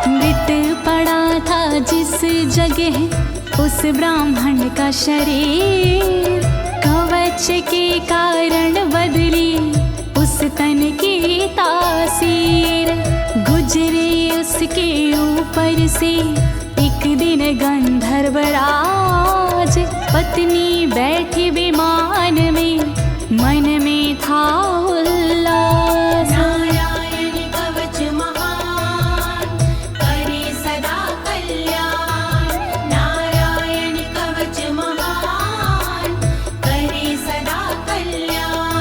मृत पड़ा था जिस जगह उस ब्राह्मण का शरीर, कवच के कारण बदली उस तन की तासीर। गुजरे उसके ऊपर से एक दिन गंधर्वराज, पत्नी बैठी विमान में, मन में था उल्लास। नारायण कवच महान, करे सदा कल्याण। नारायण कवच महान, करे सदा कल्याण।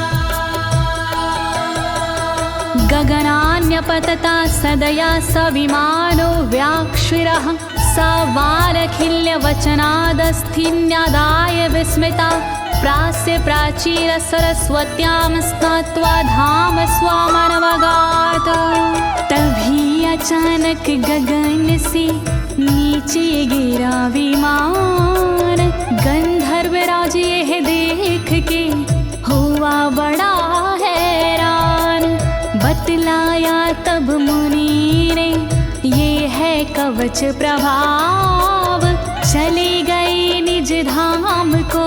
गगनान्यपतता सदया स विमानो व्याक्षिरः, स वालखिल्यवचनादस्थिन्यादाय विस्मिता, प्रास्य प्राचीर सरस्वत्यां स्नात्वा धाम स्वामनवगात। तभी अचानक गगन से नीचे गिरा विमान, गंधर्वराज यह देख के हुआ बड़ा हैरान। बतलाया तब मुनि ने ये है कवच प्रभाव, चले गए निज धाम को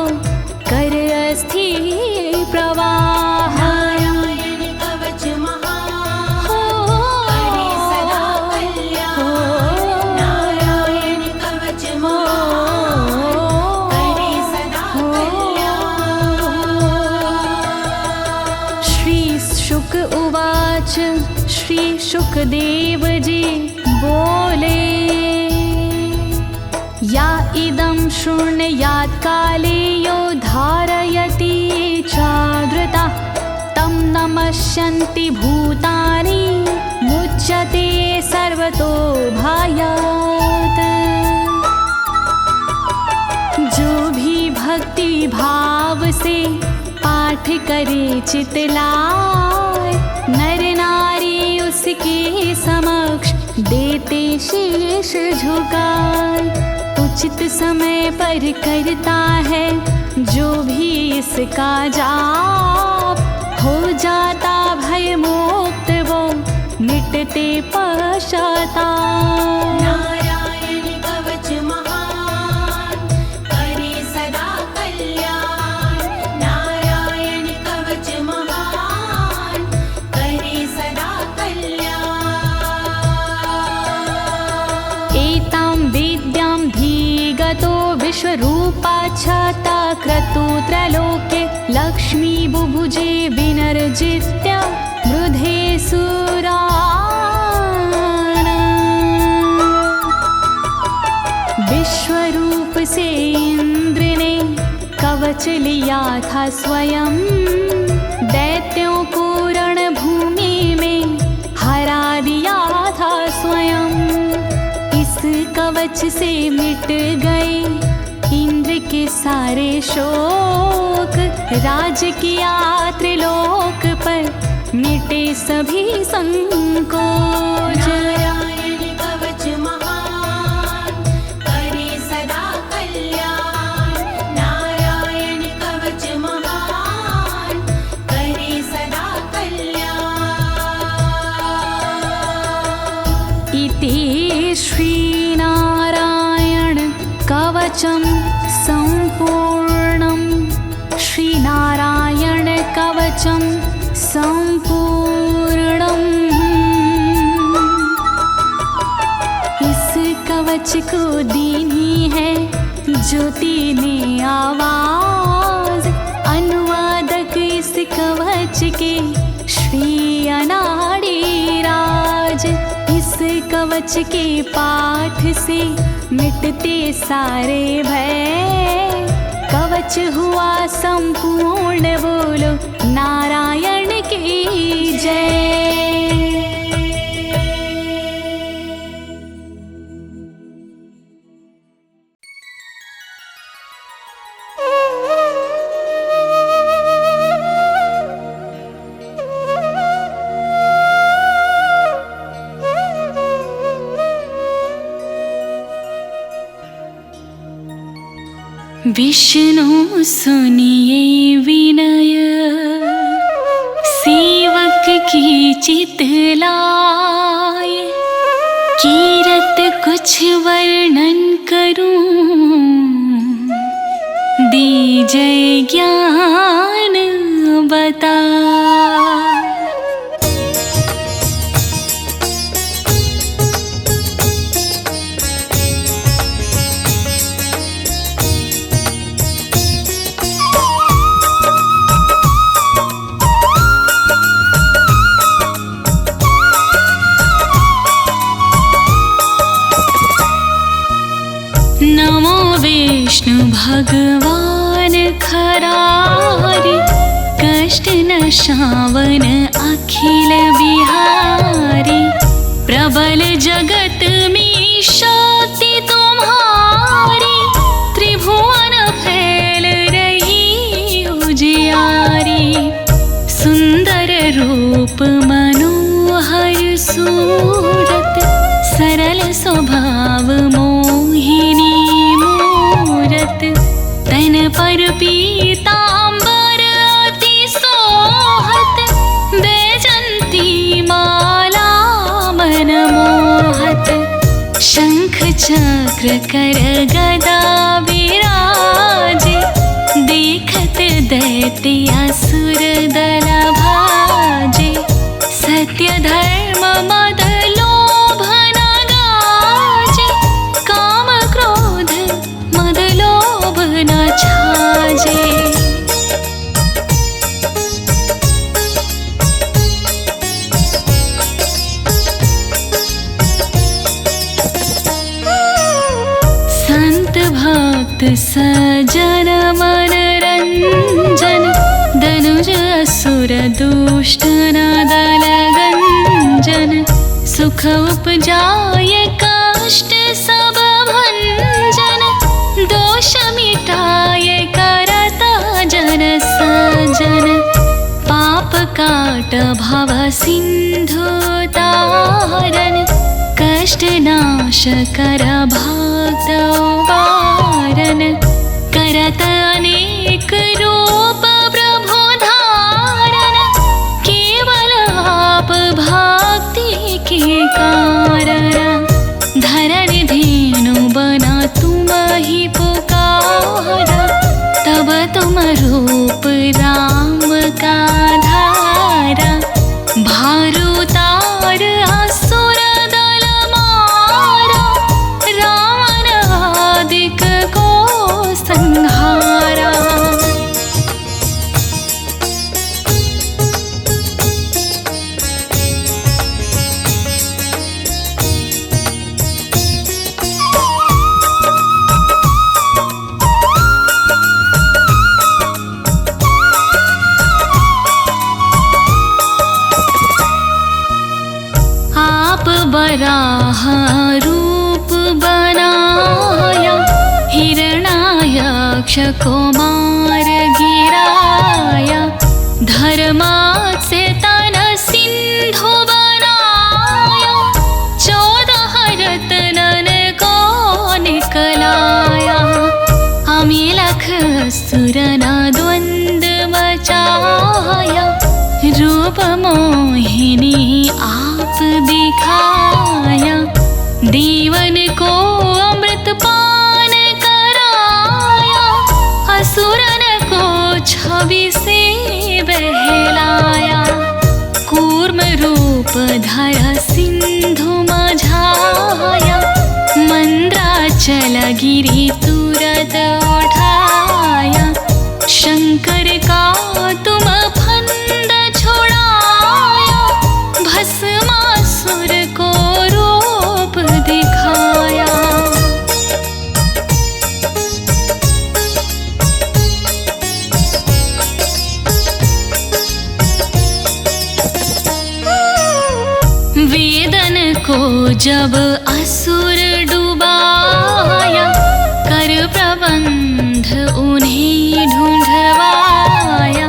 कर अस्थिर प्रवाह। नारायण कवच महान, करे सदा कल्याण। नारायण कवच महान, करे सदा कल्याण। श्री शुक उवाच, श्री शुकदेव जी बोले, या इदं शृणुयात् काले यो धारयति चादृता, तं नमस्यन्ति भूतानि मुच्यते सर्वतो भयात्। जो भी भक्ति भाव से पाठ करे चितलाय, नर नारी उसके समक्ष देते शीश झुकाए। उचित समय पर करता है जो भी इसका जाप, हो जाता भय मुक्त वो मिटते पश्चाताप। नारायण कवच महान, करे सदा कल्याण। नारायण कवच महान, करे सदा कल्याण। एतां विद्यां धीगतो विश्वरूपाच्छता क्रतु त्रलोके, लक्ष्मी बुभुजे विनर्जित्य मृधे सुराना। विश्वरूप से इंद्र ने कवच लिया था स्वयं, दैत्यों को रणभूमि में हरा दिया था स्वयं। इस कवच से मिट गए इंद्र के सारे शोक, राज किया त्रिलोक पर मिटे सभी संकोच। नारायण कवच महान करे सदा कल्याण, नारायण कवच महान करे सदा कल्याण। इति श्रीनारायण कवचं सम्पूर्णं, श्रीनारायण कवचं सम्पूर्णम्। इस कवच को दीनी है ज्योति ने आवाज, अनुवादक इस कवच के श्री अनाड़ी राज। इस कवच के पाठ से मिटते सारे भय, कवच हुआ संपूर्ण, बोलो नारायण की जय। विष्णु सुनिए विनय, सेवक की चितलाय। कीरत कुछ वर्णन करूं, दीजय ज्ञान बता। नमो विष्णु भगवान खरारे, कष्ट नशावन अखिल बिहारी। प्रबल जगत में शक्ति तुम्हारी, त्रिभुवन फैल रही उजियारी। सुंदर रूप मनोहर सूरत, सरल स्वभाव मोहिनी मूरत। तन पर पीतांबर अति सोहत, बैजंती माला मन मोहत। शंख चक्र कर गदा विराजे, देखत दैत्य असुर दल भाजे। सत्य धर्म मद लोभ न गाजे, काम क्रोध मद लोभ न छाजे। संत भक्त सजन मन रंजन, धनुज असुर दुष्ट न दल गंजन। सुख उपजाय कष्ट सब भंजन, दोष मिटाय करत जन सजन। पाप काट भव सिंधु तारन, कष्ट नाश कर भक्त वारन। करत अनेक रूप प्रभु धारन, केवल आप भक्ति के कारण। धरण धेनु बना तुम ही पुकारा, तब तुम रूप राम का धारा। भारू तार असुर दल मारा, रावण आदिक को संहारा। वराह रूप बनाया, हिरण्याक्ष को मार गिराया। धर्मासे तन सिंधु बनाया, 14 रत्नन को निकलाया। अमिलख असुरना द्वंद मचाया, रूप मोहिनी आप दिखाया। देवन को अमृत पान कराया, असुरन को छवि से बहलाया। कूर्म रूप धरा सिंधु मझाया, मंद्राचल गिरि तुरत उठाया। शंकर का तुम फंद छुड़ाया, भस्मासुर को रूप दिखाया। वेदन को जब असुर डुबाया, कर प्रबंध उन्हें ढूंढवाया।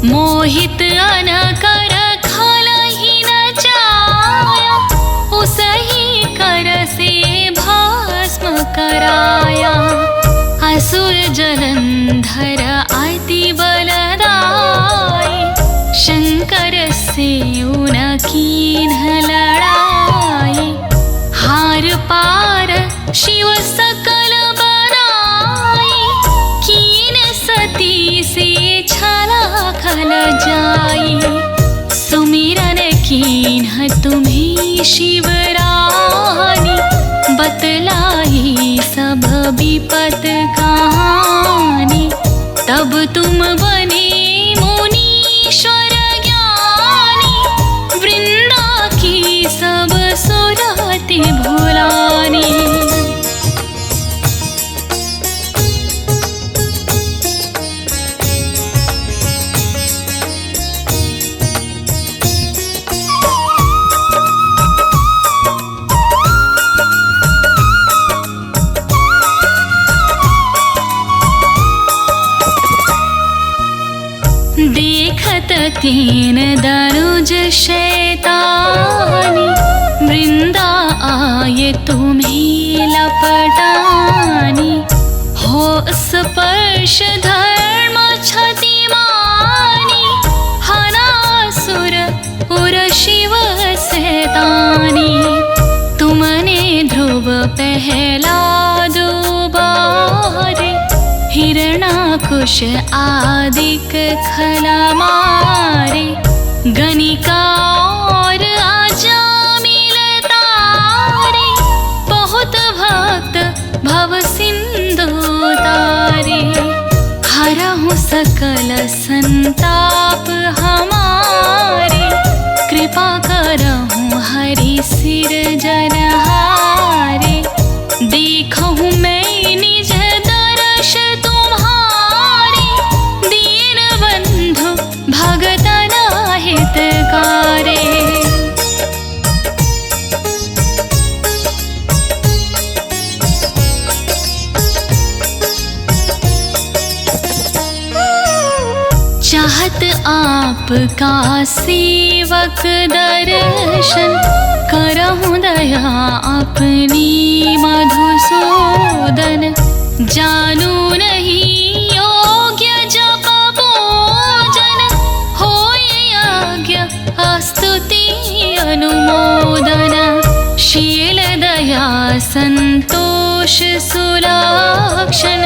मोहित अन कर खल ही नचाया, उसही कर से भस्म कराया। असुर जलंधर अति बलदाई, शंकर से उनकीन्ह लड़ाई। हार पार शिव सकल बनाई, कीन सती से छला खल जाई। सुमिरन कीन्ह तुम्हें शिवरानी, बतलाई सब विपत कहानी। तब तुम बने मुनीश्वर ज्ञानी, वृंदा की सब सुरति भुलानी। देखत तीन दरुज शैतानी, वृंदा आये तुम्हें लपटानी। हो स्पर्श धर्म क्षतिमानी, हनासुर उर शिव सैतानी। तुमने ध्रुव पहला दुबारे, हिरणाकुश आदिक खला मारे। गणिका और अजामिल तारे, बहुत भक्त भव सिंधु तारे। हरहु सकल संताप हमारे, कृपा करहु हरि सिर जनहारे। देखहु मैं निज दर्श तुम्हारे, दीन बंधु भगतन हितकारे। चाहत आपका सेवक दर्शन, करहु दया अपनी मधुसूदन। जानू नहीं योग्य जप पूजन, होय यज्ञ स्तुति अनुमोदन। शील दया संतोष सुलक्षण,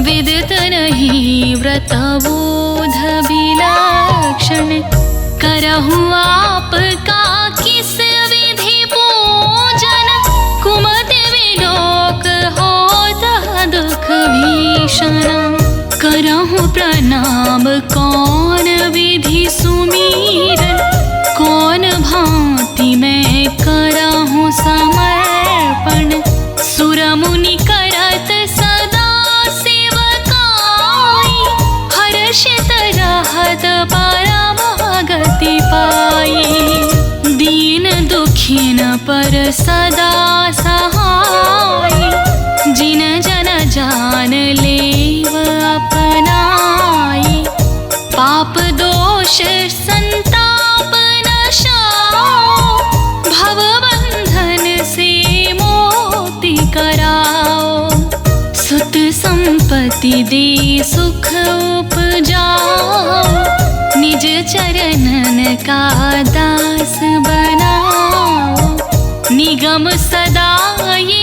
विदित नहीं व्रत बोध विलक्षण। करहु आपका किस विधि पूजन, कुमति विलोक होता दुख भीषण। करहु प्रणाम कौन विधि सुमीरन, कौन भांति मैं करहु समर्पण। सुर मुनि करत सदा सेवकाई, हर्षित रहत परमागति पाई। सदा सहाय, जिन जन जान लेव अपनाय। पाप दोष संताप नशाओ, भव बंधन से मोक्ति कराओ। सुत संपत्ति दे सुख उपजाओ, निज चरणन का दास बनाओ। निगम सदा ये